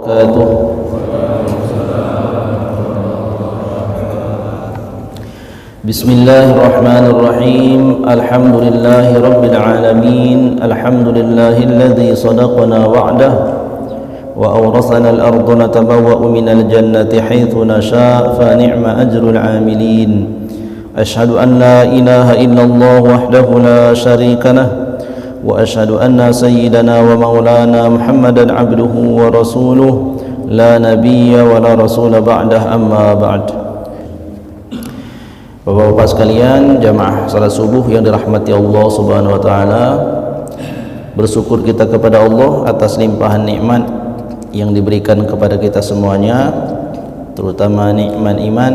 wabarakatuh. Bismillahirrahmanirrahim. Alhamdulillahi rabbil alamin. Alhamdulillahilladzi sadaqana wa'dah wa awrasana al-ardha natabawwa'u minal jannati haitsu nasha' fa ni'ma ajrul 'amilin. Asyhadu an la ilaha illallah wahdahu la syarika lah wa asyhadu anna sayyidana wa maulana Muhammadan abduhu wa rasuluh la nabiyya wa la rasula ba'dah, amma ba'd. Bapak-bapak sekalian, jamaah salat subuh yang dirahmati Allah Subhanahu wa taala, bersyukur kita kepada Allah atas limpahan nikmat yang diberikan kepada kita semuanya, terutama nikmat iman,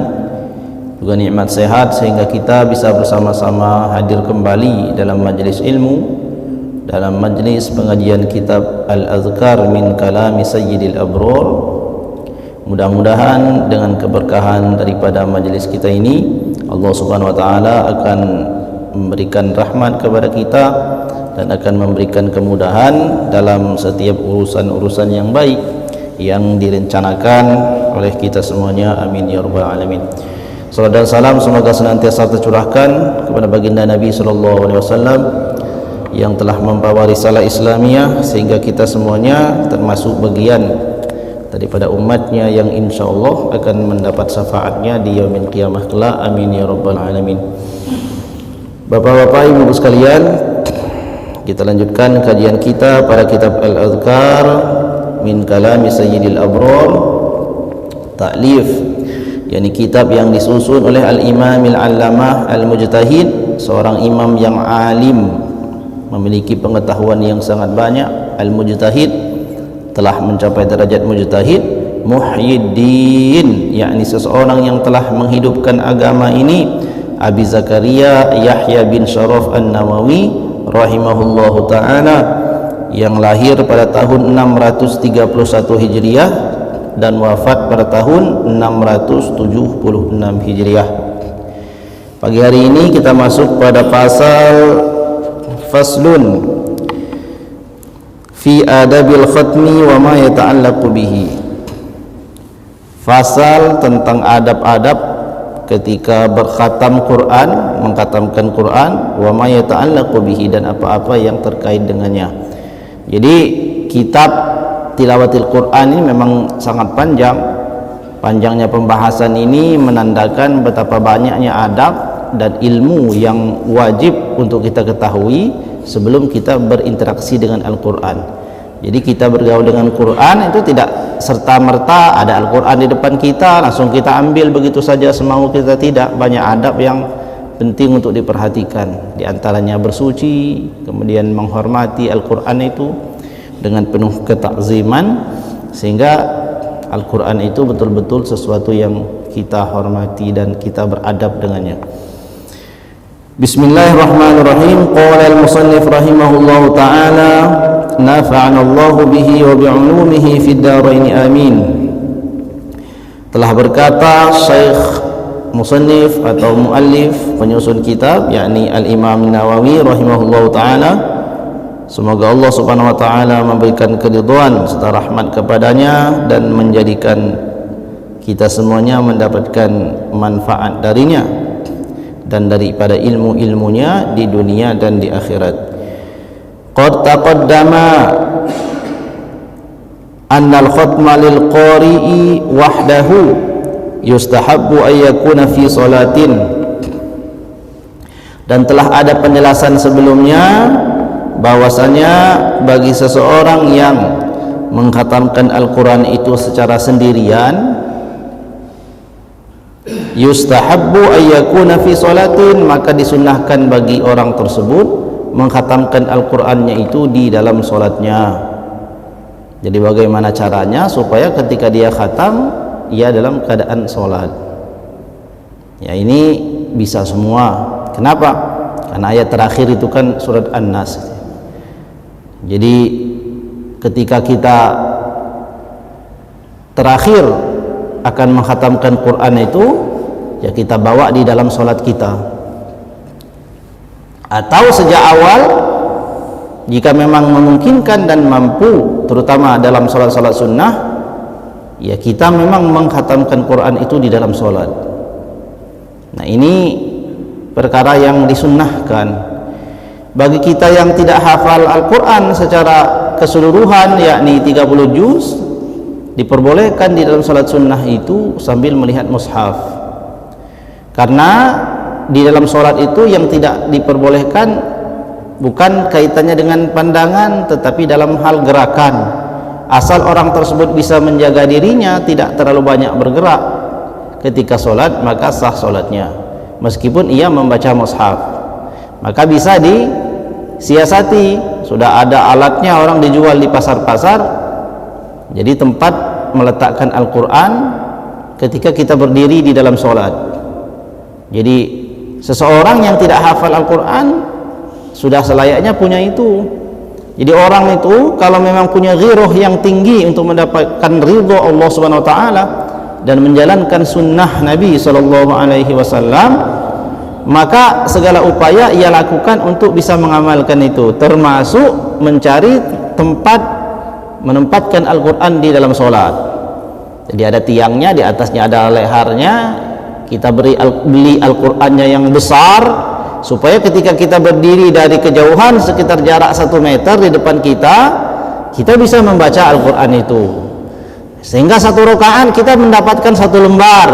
juga nikmat sehat, sehingga kita bisa bersama-sama hadir kembali dalam majlis ilmu, dalam majlis pengajian kitab Al-Azkar min Kalami Sayyidil Abror. Mudah-mudahan dengan keberkahan daripada majlis kita ini, Allah Subhanahu wa taala akan memberikan rahmat kepada kita dan akan memberikan kemudahan dalam setiap urusan-urusan yang baik yang direncanakan oleh kita semuanya. Amin ya rabbal alamin. Salam dan salam semoga senantiasa tercurahkan kepada baginda Nabi sallallahu alaihi wasallam yang telah membawa risalah Islamiyah, sehingga kita semuanya termasuk bagian daripada umatnya yang insyaallah akan mendapat syafaatnya di yaumil qiyamah kelak. Amin ya rabbal alamin. Bapak-bapak, ibu sekalian, kita lanjutkan kajian kita pada kitab Al-Azkar min Kalami Sayyidil Abror, ta'lif, yakni kitab yang disusun oleh Al-Imam Al-Allamah Al-Mujtahid, seorang imam yang alim, memiliki pengetahuan yang sangat banyak. Al-Mujtahid, telah mencapai derajat mujtahid. Muhyiddin, yakni seseorang yang telah menghidupkan agama ini. Abi Zakaria Yahya bin Sharaf An-Nawawi rahimahullahu ta'ala, yang lahir pada tahun 631 Hijriah dan wafat pada tahun 676 Hijriah. Pagi hari ini kita masuk pada pasal Faslun fi adabil khatmi wa ma yata'allaqu bihi. Fasal tentang adab-adab ketika berkhatam Quran, mengkhatamkan Quran, wa ma yata'allaqu bihi, dan apa-apa yang terkait dengannya. Jadi kitab tilawatil Quran ini memang sangat panjang. Panjangnya pembahasan ini menandakan betapa banyaknya adab dan ilmu yang wajib untuk kita ketahui sebelum kita berinteraksi dengan Al-Quran. Jadi kita bergaul dengan Quran itu tidak serta-merta ada Al-Quran di depan kita langsung kita ambil begitu saja semau kita, tidak. Banyak adab yang penting untuk diperhatikan, di antaranya bersuci, kemudian menghormati Al-Quran itu dengan penuh ketakziman, sehingga Al-Quran itu betul-betul sesuatu yang kita hormati dan kita beradab dengannya. Bismillahirrahmanirrahim. Qala al-musannif rahimahullahu ta'ala, nafa'ana Allahu bihi wa bi'ulumihi fid dharain amin. Telah berkata Syekh musannif atau muallif, penyusun kitab, yakni Al-Imam Nawawi rahimahullahu ta'ala, semoga Allah Subhanahu wa ta'ala memberikan keridhaan serta rahmat kepadanya dan menjadikan kita semuanya mendapatkan manfaat darinya dan daripada ilmu-ilmunya di dunia dan di akhirat. Qad taqaddama anna al-khatma lil qari'i wahdahu yustahabbu an yakuna fi salatin. Dan telah ada penjelasan sebelumnya bahwasanya bagi seseorang yang mengkhatamkan Al-Quran itu secara sendirian, yustahabbu ayyakuna fi salatin, maka disunnahkan bagi orang tersebut mengkhatamkan Al-Qur'annya itu di dalam solatnya. Jadi bagaimana caranya supaya ketika dia khatam, ia dalam keadaan solat? Ya, ini bisa semua. Kenapa? Karena ayat terakhir itu kan surat An-Nas. Jadi ketika kita terakhir akan mengkhatamkan Quran itu, ya kita bawa di dalam solat kita, atau sejak awal jika memang memungkinkan dan mampu, terutama dalam solat-solat sunnah, ya kita memang mengkhatamkan Quran itu di dalam sholat. Nah, ini perkara yang disunnahkan. Bagi kita yang tidak hafal Al-Quran secara keseluruhan, yakni 30 juz, diperbolehkan di dalam sholat sunnah itu sambil melihat mushaf. Karena di dalam sholat itu yang tidak diperbolehkan bukan kaitannya dengan pandangan, tetapi dalam hal gerakan. Asal orang tersebut bisa menjaga dirinya, tidak terlalu banyak bergerak ketika sholat, maka sah sholatnya meskipun ia membaca mushaf. Maka bisa disiasati, sudah ada alatnya, orang dijual di pasar-pasar. Jadi tempat meletakkan Al-Quran ketika kita berdiri di dalam sholat. Jadi seseorang yang tidak hafal Al-Quran sudah selayaknya punya itu. Jadi orang itu kalau memang punya ghirah yang tinggi untuk mendapatkan ridha Allah Subhanahu wa taala dan menjalankan sunnah Nabi sallallahu alaihi wasallam, maka segala upaya ia lakukan untuk bisa mengamalkan itu, termasuk mencari tempat menempatkan Al-Quran di dalam sholat. Jadi ada tiangnya, di atasnya ada leharnya, kita beli Al-Qurannya yang besar, supaya ketika kita berdiri dari kejauhan sekitar jarak 1 meter di depan kita, kita bisa membaca Al-Quran itu. Sehingga satu rakaat kita mendapatkan 1 lembar,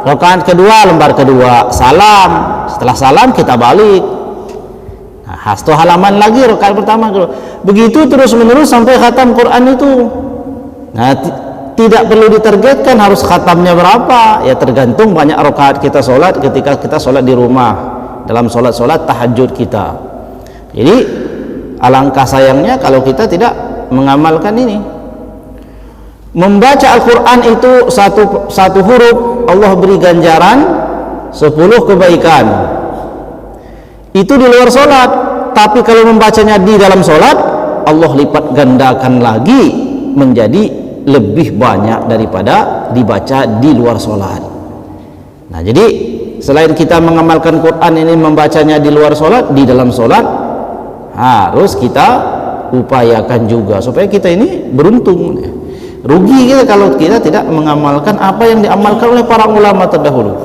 rakaat kedua lembar kedua, salam, setelah salam kita balik, nah, satu halaman lagi rakaat pertama, begitu terus menerus sampai khatam Quran itu. Nah, tidak perlu ditargetkan harus khatamnya berapa, ya tergantung banyak rakaat kita sholat ketika kita sholat di rumah, dalam sholat-sholat tahajud kita. Jadi alangkah sayangnya kalau kita tidak mengamalkan ini. Membaca Al-Quran itu satu huruf Allah beri ganjaran 10 kebaikan. Itu di luar sholat. Tapi kalau membacanya di dalam sholat, Allah lipat gandakan lagi menjadi lebih banyak daripada dibaca di luar sholat. Nah, jadi selain kita mengamalkan Quran ini, membacanya di luar sholat, di dalam sholat harus kita upayakan juga supaya kita ini beruntung. Rugi kita kalau kita tidak mengamalkan apa yang diamalkan oleh para ulama terdahulu,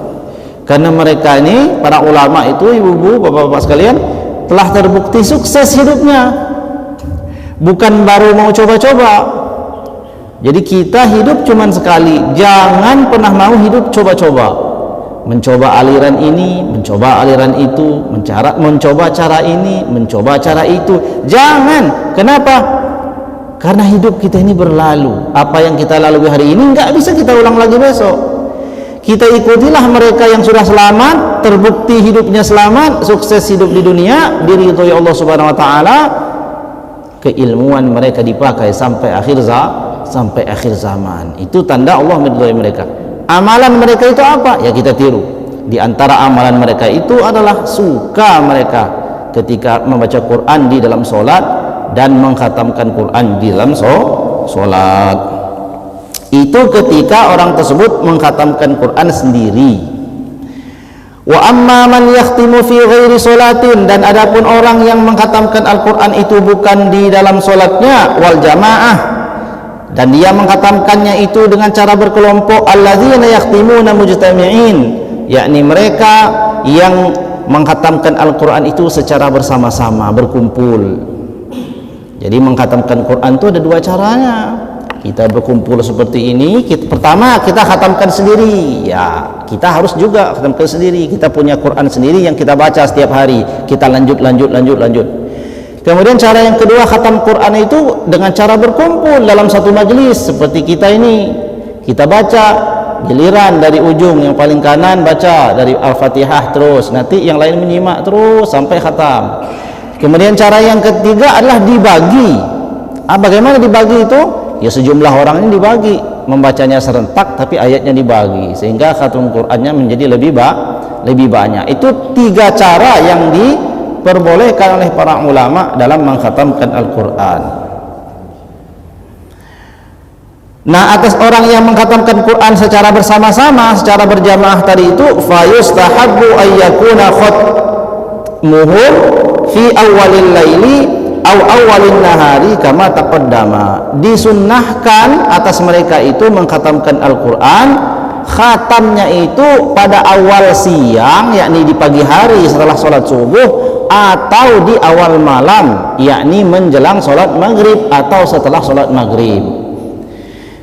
karena mereka ini, para ulama itu, ibu-ibu, bapak-bapak sekalian, telah terbukti sukses hidupnya, bukan baru mau coba-coba. Jadi kita hidup cuma sekali, jangan pernah mau hidup coba-coba, mencoba aliran ini, mencoba aliran itu, mencoba cara ini, mencoba cara itu. Jangan. Kenapa? Karena hidup kita ini berlalu. Apa yang kita lalui hari ini nggak bisa kita ulang lagi besok. Kita ikutilah mereka yang sudah selamat, terbukti hidupnya selamat, sukses hidup di dunia, diridhoi Allah Subhanahu wa taala, keilmuan mereka dipakai sampai akhir zaman. Itu tanda Allah meridhoi mereka. Amalan mereka itu apa? Ya kita tiru. Di antara amalan mereka itu adalah suka mereka ketika membaca Quran di dalam sholat dan mengkhatamkan Quran di dalam sholat. Itu ketika orang tersebut mengkhatamkan Quran sendiri. Wa amma man yakhtimu fi ghairi sholatin, dan adapun orang yang mengkhatamkan Al-Quran itu bukan di dalam sholatnya, wal jamaah, dan dia mengkhatamkannya itu dengan cara berkelompok, alladzina yakhtimuna mujtami'in, yakni mereka yang mengkhatamkan Al-Quran itu secara bersama-sama, berkumpul. Jadi mengkhatamkan Quran itu ada 2 caranya. Kita berkumpul seperti ini, pertama kita khatamkan sendiri, ya kita harus juga khatamkan sendiri. Kita punya Quran sendiri yang kita baca setiap hari, kita lanjut. Kemudian cara yang kedua, khatam Quran itu dengan cara berkumpul dalam satu majelis seperti kita ini. Kita baca giliran dari ujung yang paling kanan, baca dari Al-Fatihah terus, nanti yang lain menyimak terus sampai khatam. Kemudian cara yang ketiga adalah dibagi. Bagaimana dibagi itu? Ya sejumlah orang ini dibagi, membacanya serentak tapi ayatnya dibagi, sehingga khatam Qur'annya menjadi lebih banyak. Itu 3 cara yang diperbolehkan oleh para ulama dalam mengkhatamkan Al-Quran. Nah, atas orang yang mengkhatamkan Quran secara bersama-sama, secara berjamaah tadi itu, fayustahabbu ayyakuna khatmuhu fi awwalil laili au awalin nahari kama taqaddama, disunnahkan atas mereka itu mengkhatamkan Al-Quran, khatamnya itu pada awal siang yakni di pagi hari setelah sholat subuh, atau di awal malam yakni menjelang sholat maghrib atau setelah sholat maghrib.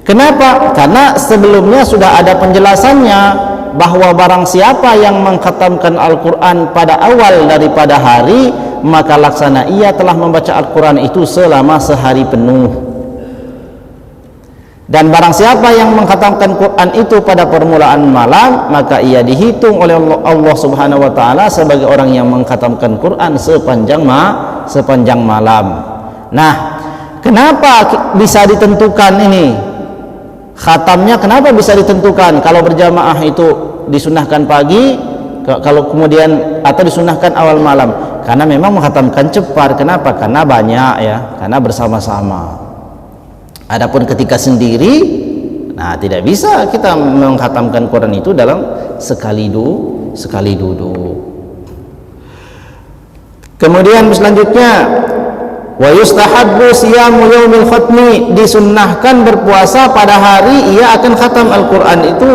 Kenapa? Karena sebelumnya sudah ada penjelasannya bahwa barang siapa yang mengkhatamkan Al-Quran pada awal daripada hari, maka laksana ia telah membaca Al-Quran itu selama sehari penuh. Dan barang siapa yang mengkhatamkan Quran itu pada permulaan malam, maka ia dihitung oleh Allah Subhanahu wa taala sebagai orang yang mengkhatamkan Quran sepanjang malam. Nah, kenapa bisa ditentukan ini? Khatamnya kenapa bisa ditentukan? Kalau berjamaah itu disunahkan pagi, kalau kemudian atau disunahkan awal malam, karena memang menghatamkan cepat. Kenapa? Karena banyak ya, karena bersama-sama. Adapun ketika sendiri, nah tidak bisa kita menghatamkan Quran itu dalam sekali duduk. Kemudian selanjutnya, wa yustahabbu siyamu yaumil khatmi, disunnahkan berpuasa pada hari ia akan khatam Al-Quran itu.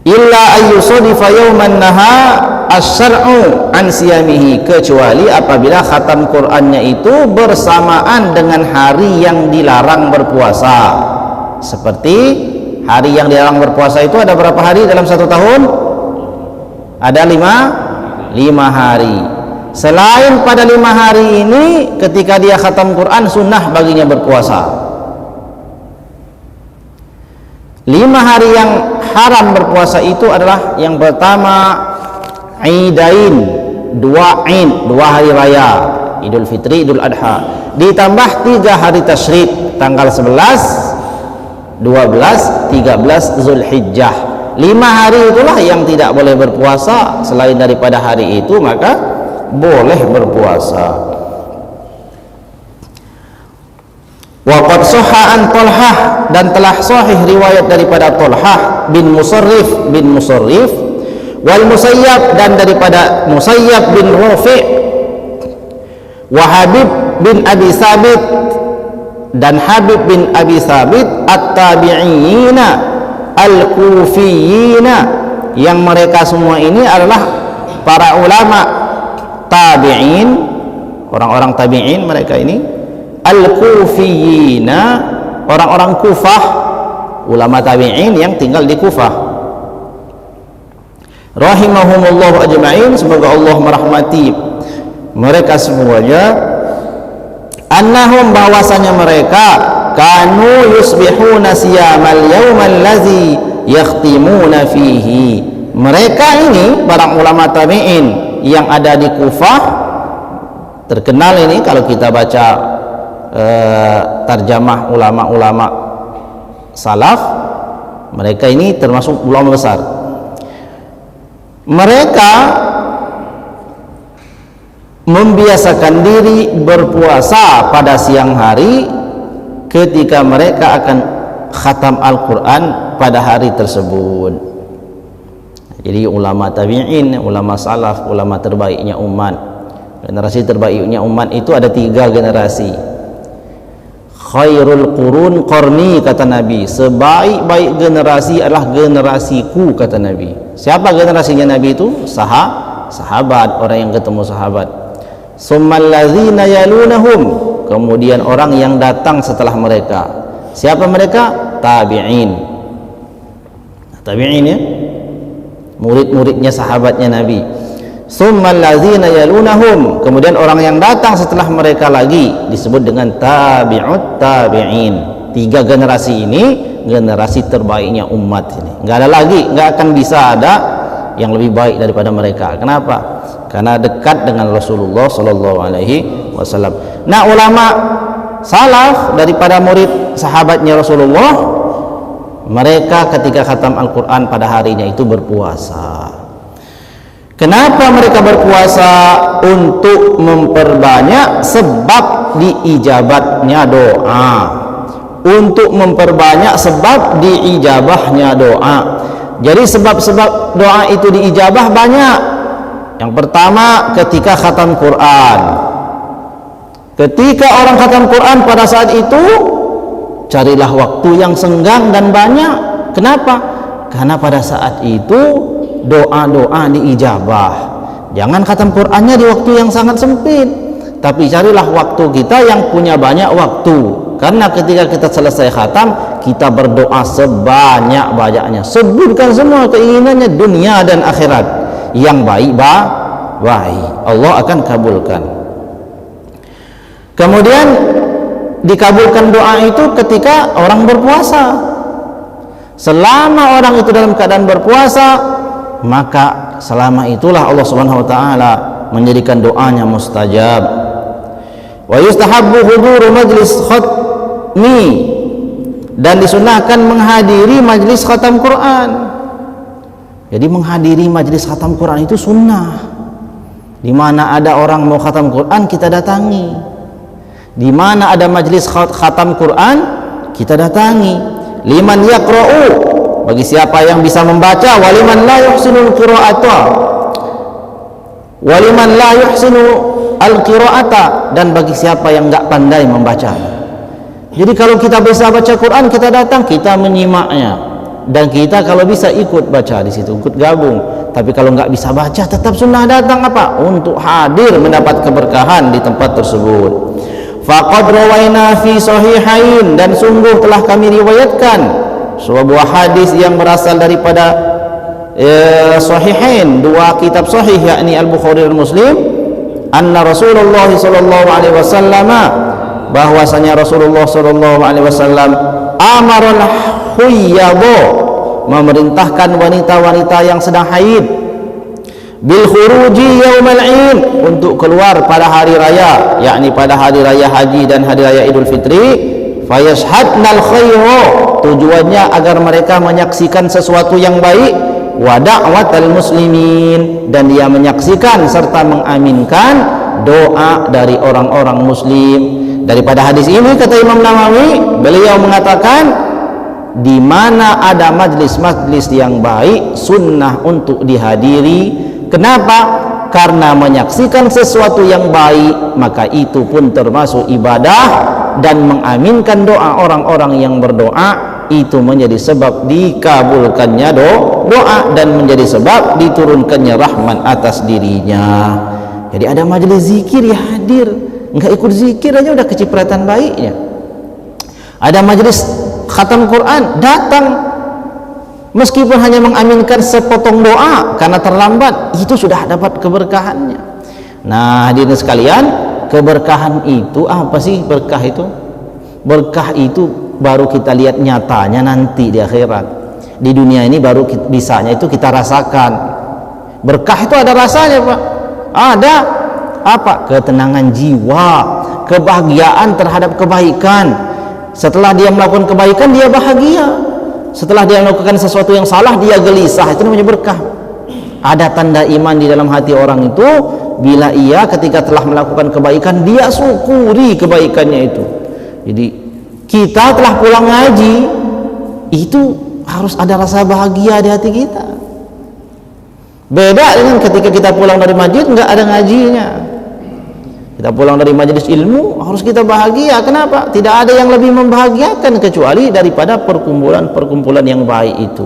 Illa ayyusadifa yawman naha asy-syar'u an siyamihi, kecuali apabila khatam Qur'annya itu bersamaan dengan hari yang dilarang berpuasa. Seperti hari yang dilarang berpuasa itu ada berapa hari dalam satu tahun? Ada lima hari. Selain pada 5 hari ini, ketika dia khatam Quran, sunnah baginya berpuasa. 5 hari yang haram berpuasa itu adalah yang pertama Idain, 2 hari raya, Idul Fitri, Idul Adha, ditambah 3 hari tasyrik, tanggal 11, 12, 13 Zulhijjah. 5 hari itulah yang tidak boleh berpuasa. Selain daripada hari itu maka boleh berpuasa. Waqad sahha an Talhah, dan telah sahih riwayat daripada Talhah bin Musarrif wal Musayyab, dan daripada Musayyab bin Rafi' wa Habib bin Abi Sabit, dan Habib bin Abi Sabit at-tabi'ina al-kufiyina, yang mereka semua ini adalah para ulama tabi'in, orang-orang tabi'in mereka ini, al-kufiyina, orang-orang Kufah, ulama tabi'in yang tinggal di Kufah, rahimahumullah ajma'in, semoga Allah merahmati mereka semuanya. Annahum, bahwasanya mereka, kanu yusbihuna siyamal yawmal ladzi yakhtimuna fihi, mereka ini para ulama tabi'in yang ada di Kufah, terkenal ini kalau kita baca tarjamah ulama-ulama salaf, mereka ini termasuk ulama besar. Mereka membiasakan diri berpuasa pada siang hari ketika mereka akan khatam Al-Quran pada hari tersebut. Jadi ulama tabi'in, ulama salaf, ulama terbaiknya umat, generasi terbaiknya umat itu ada 3 generasi. Khairul qurun qarni, kata Nabi, sebaik-baik generasi adalah generasiku, kata Nabi. Siapa generasinya Nabi itu? Sahabat, orang yang ketemu sahabat. Summal ladzina yalunahum, kemudian orang yang datang setelah mereka. Siapa mereka? Tabi'in. Tabi'in ya, murid-muridnya sahabatnya Nabi. Summal ladzina yalunahum, kemudian orang yang datang setelah mereka lagi disebut dengan tabi'ut tabi'in. 3 generasi ini generasi terbaiknya umat ini. Enggak ada lagi, enggak akan bisa ada yang lebih baik daripada mereka. Kenapa? Karena dekat dengan Rasulullah sallallahu alaihi wasallam. Nah, ulama salaf daripada murid sahabatnya Rasulullah, mereka ketika khatam Al-Quran pada harinya itu berpuasa. Kenapa mereka berpuasa? Untuk memperbanyak sebab diijabatnya doa, untuk memperbanyak sebab diijabahnya doa. Jadi sebab-sebab doa itu diijabah banyak. Yang pertama ketika khatam Quran, Ketika orang khatam Quran pada saat itu, carilah waktu yang senggang dan banyak. Kenapa? Karena pada saat itu doa-doa diijabah. Jangan khatam Qurannya di waktu yang sangat sempit, tapi carilah waktu kita yang punya banyak waktu. Karena ketika kita selesai khatam, kita berdoa sebanyak-banyaknya. Sebutkan semua keinginannya dunia dan akhirat. Yang baik, Allah akan kabulkan. Kemudian dikabulkan doa itu ketika orang berpuasa. Selama orang itu dalam keadaan berpuasa, maka selama itulah Allah Subhanahu wa taala menjadikan doanya mustajab. Wa yustahabbu huduru majlis khatmi, dan disunahkan menghadiri majlis khatam Quran. Jadi menghadiri majlis khatam Quran itu sunnah. Di mana ada orang mau khatam Quran, kita datangi. Di mana ada majlis khatam Quran, kita datangi. Liman yaqra'u, bagi siapa yang bisa membaca, waliman la yuhsinul qira'ata, waliman la yuhsinu al-qira'ata, dan bagi siapa yang enggak pandai membaca. Jadi kalau kita bisa baca Quran, kita datang, kita menyimaknya, dan kita kalau bisa ikut baca di situ, ikut gabung. Tapi kalau enggak bisa baca, tetap sunnah datang apa? Untuk hadir mendapat keberkahan di tempat tersebut. Faqad rawaina fi sahihain, dan sungguh telah kami riwayatkan sebuah hadis yang berasal daripada sahihain, dua kitab sahih, yakni Al-Bukhari dan Muslim, anna Rasulullah sallallahu alaihi wasallam, bahwasanya Rasulullah sallallahu alaihi wasallam amaral huyyadha, memerintahkan wanita-wanita yang sedang haid, bil khuruji yaumal id, untuk keluar pada hari raya, yakni pada hari raya haji dan hari raya Idul Fitri. Fayashhadnal khaira, tujuannya agar mereka menyaksikan sesuatu yang baik, wa da'watal muslimin, dan dia menyaksikan serta mengaminkan doa dari orang-orang muslim. Daripada hadis ini, kata Imam Nawawi, beliau mengatakan di mana ada majlis-majlis yang baik, sunnah untuk dihadiri. Kenapa? Karena menyaksikan sesuatu yang baik, maka itu pun termasuk ibadah, dan mengaminkan doa orang-orang yang berdoa itu menjadi sebab dikabulkannya doa, dan menjadi sebab diturunkannya rahmat atas dirinya. Jadi ada majelis zikir, ya hadir. Enggak ikut zikir aja udah kecipratan baiknya. Ada majelis khatam Quran, datang. Meskipun hanya mengaminkan sepotong doa karena terlambat, itu sudah dapat keberkahannya. Nah, hadirin sekalian, keberkahan itu apa sih? Berkah itu, berkah itu baru kita lihat nyatanya nanti di akhirat. Di dunia ini baru bisanya itu kita rasakan. Berkah itu ada rasanya, Pak. Ada apa? Ketenangan jiwa, kebahagiaan terhadap kebaikan. Setelah dia melakukan kebaikan, dia bahagia. Setelah dia melakukan sesuatu yang salah, dia gelisah. Itu namanya berkah. Ada tanda iman di dalam hati orang itu, bila ia ketika telah melakukan kebaikan, dia syukuri kebaikannya itu. Jadi kita telah pulang ngaji, itu harus ada rasa bahagia di hati kita. Beda dengan ketika kita pulang dari masjid nggak ada ngajinya. Kita pulang dari majelis ilmu, harus kita bahagia. Kenapa? Tidak ada yang lebih membahagiakan kecuali daripada perkumpulan-perkumpulan yang baik itu.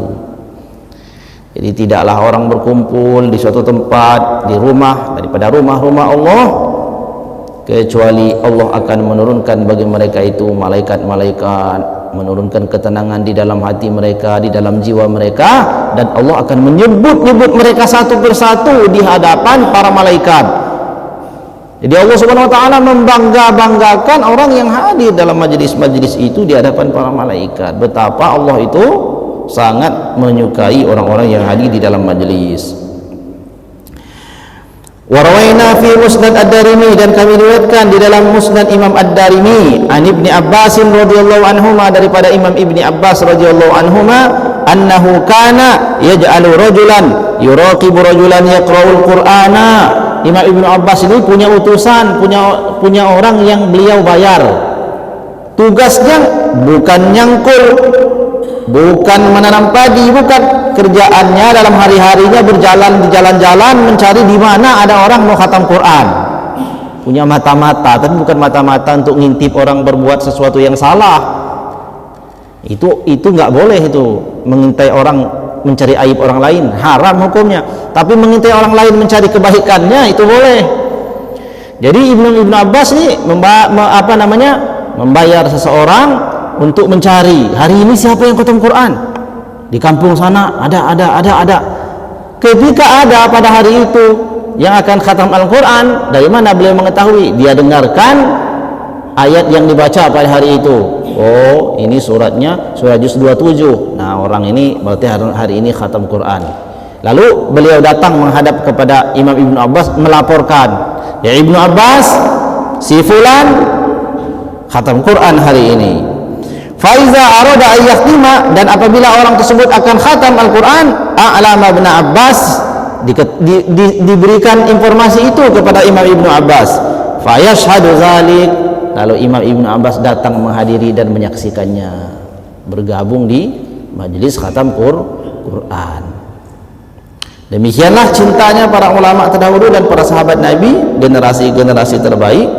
Jadi tidaklah orang berkumpul di suatu tempat, di rumah, daripada rumah-rumah Allah, kecuali Allah akan menurunkan bagi mereka itu malaikat-malaikat, menurunkan ketenangan di dalam hati mereka, di dalam jiwa mereka, dan Allah akan menyebut-nyebut mereka satu persatu di hadapan para malaikat. Jadi Allah Subhanahu wa taala membangga-banggakan orang yang hadir dalam majlis-majlis itu di hadapan para malaikat. Betapa Allah itu sangat menyukai orang-orang yang hadir di dalam majlis. Warawaina fi Musnad Ad-Darimi, dan kami riwayatkan di dalam Musnad Imam Ad-Darimi, an Ibni Abbas radhiyallahu anhuma, daripada Imam Ibni Abbas radhiyallahu anhuma, annahu kana yaj'alu rajulan yuraqibu rajulan yaqra'ul Qur'ana. Imam Ibnu Abbas ini punya utusan, punya orang yang beliau bayar. Tugasnya bukan nyangkul, bukan menanam padi, bukan. Kerjaannya dalam hari-harinya berjalan di jalan-jalan mencari di mana ada orang mau khatam Quran. punya mata-mata, tapi bukan mata-mata untuk ngintip orang berbuat sesuatu yang salah. Itu nggak boleh, itu mengintai orang, mencari aib orang lain, haram hukumnya. Tapi mengintai orang lain mencari kebaikannya itu boleh. Jadi Ibnu Abbas ini membayar seseorang untuk mencari, hari ini siapa yang khatam Quran di kampung sana, ada. Ketika ada pada hari itu yang akan khatam Al-Quran, dari mana beliau mengetahui? Dia dengarkan ayat yang dibaca pada hari itu. Oh, ini suratnya surah juz 27. Nah, orang ini berarti hari ini khatam Quran. Lalu beliau datang menghadap kepada Imam Ibnu Abbas melaporkan, ya Ibnu Abbas, si fulan khatam Quran hari ini. Faiza arada ayyaktima, dan apabila orang tersebut akan khatam Al-Quran, a'lama Ibnu Abbas, diberikan informasi itu kepada Imam Ibnu Abbas. Fayashhadu zalik, lalu Imam Ibnu Abbas datang menghadiri dan menyaksikannya, bergabung di majelis khatam Quran. Demikianlah cintanya para ulama terdahulu dan para sahabat Nabi, generasi-generasi terbaik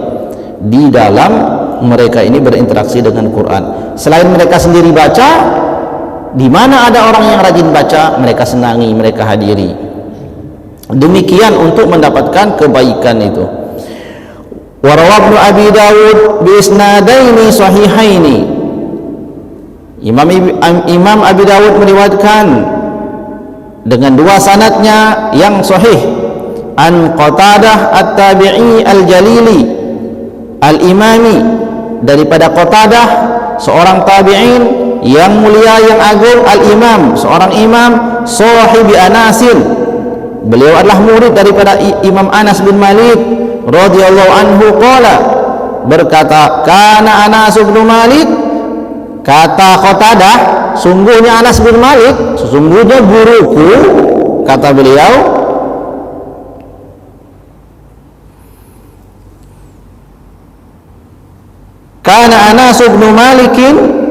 di dalam mereka ini berinteraksi dengan Quran. Selain mereka sendiri baca, di mana ada orang yang rajin baca, mereka senangi, mereka hadiri. Demikian untuk mendapatkan kebaikan itu. Warawa Ibnu Abi Dawud bi isnadaini sahihaini. Imam Abi Dawud meriwayatkan dengan dua sanadnya yang sahih, an Qatadah at-Tabi'i al-Jalili al-Imami, daripada Qatadah, seorang tabi'in yang mulia yang agung, al-Imam, seorang imam, sahibi Anasin, beliau adalah murid daripada Imam Anas bin Malik radhiyallahu anhu, qala, berkata, kana Anas bin Malik, kata Qatadah, sungguhnya Anas bin Malik, sesungguhnya guruku, kata beliau, kana Anas bin Malikin,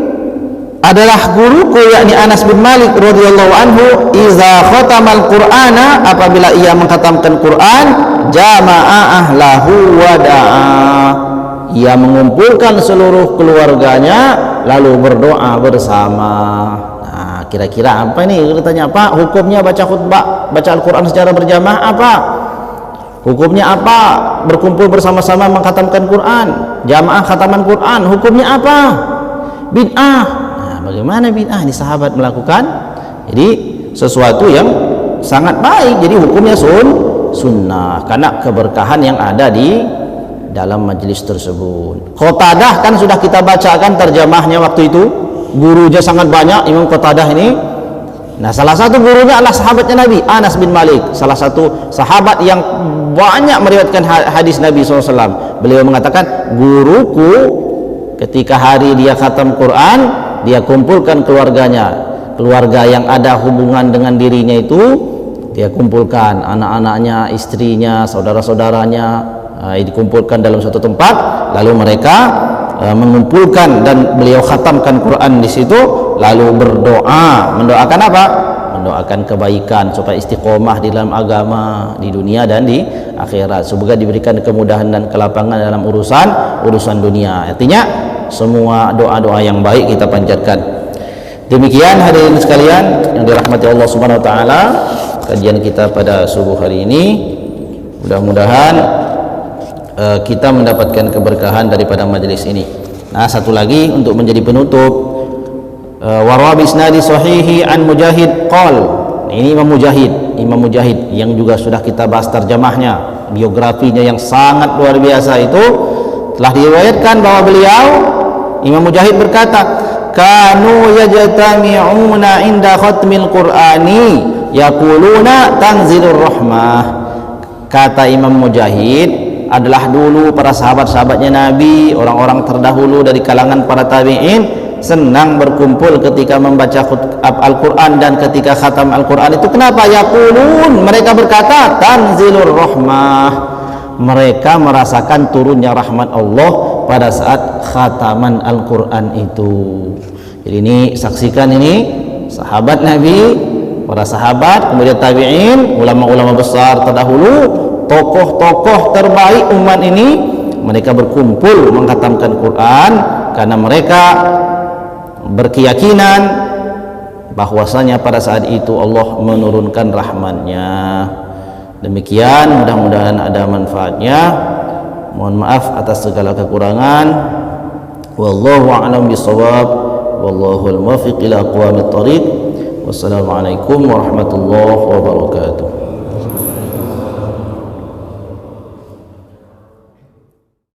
adalah guruku, yakni Anas bin Malik radhiyallahu anhu, iza khatamal Qur'ana, apabila ia mengkhatamkan Quran, jama'a ahlahu wa da'a, ia mengumpulkan seluruh keluarganya lalu berdoa bersama. Nah, kira-kira apa ini? Kita tanya, Pak, hukumnya baca khutbah, baca Al-Quran secara berjamaah apa? Hukumnya apa? Berkumpul bersama-sama mengkhatamkan Quran, jamaah khataman Quran, hukumnya apa? Bid'ah. Nah, bagaimana bid'ah? Ini sahabat melakukan, jadi sesuatu yang sangat baik, jadi hukumnya sunnah karena keberkahan yang ada di dalam majelis tersebut. Qatadah kan sudah kita bacakan terjemahnya waktu itu, gurunya sangat banyak Imam Qatadah ini. Nah, salah satu gurunya adalah sahabatnya Nabi, Anas bin Malik, salah satu sahabat yang banyak meriwayatkan hadis Nabi SAW. Beliau mengatakan, guruku ketika hari dia khatam Quran, dia kumpulkan keluarganya, keluarga yang ada hubungan dengan dirinya itu dia kumpulkan, anak-anaknya, istrinya, saudara-saudaranya, dikumpulkan dalam suatu tempat, lalu mereka mengumpulkan dan beliau khatamkan Quran di situ, lalu berdoa, mendoakan apa? Mendoakan kebaikan supaya istiqomah di dalam agama di dunia dan di akhirat, semoga diberikan kemudahan dan kelapangan dalam urusan dunia. Artinya semua doa-doa yang baik kita panjatkan. Demikian hadirin sekalian yang dirahmati Allah Subhanahu wa taala, kajian kita pada subuh hari ini. Mudah-mudahan kita mendapatkan keberkahan daripada majelis ini. Nah, satu lagi untuk menjadi penutup, warwa bisnadi sahihi an Mujahid qol. Ini Imam Mujahid yang juga sudah kita bahas terjemahnya, biografinya yang sangat luar biasa itu, telah diriwayatkan bahwa beliau, Imam Mujahid berkata, kanu yajtami'una inda khatmil Qur'ani yaquluna tanzilur rahmah. Kata Imam Mujahid, adalah dulu para sahabat-sahabatnya Nabi, orang-orang terdahulu dari kalangan para tabi'in, senang berkumpul ketika membaca Al-Quran dan ketika khatam Al-Quran itu. Kenapa? Yaqulun, mereka berkata, tanzilur rahmah, mereka merasakan turunnya rahmat Allah pada saat khataman Al-Quran itu. Jadi ini, saksikan ini, sahabat Nabi, para sahabat, kemudian tabi'in, ulama-ulama besar terdahulu, tokoh-tokoh terbaik umat ini mereka berkumpul mengkhatamkan Quran karena mereka berkeyakinan bahwasanya pada saat itu Allah menurunkan rahman-Nya. Demikian, mudah-mudahan ada manfaatnya. Mohon maaf atas segala kekurangan. Wallahu a'lam bishawab. Wallahu al-muwaffiq ila aqwamit thariq. Wassalamualaikum warahmatullahi wabarakatuh.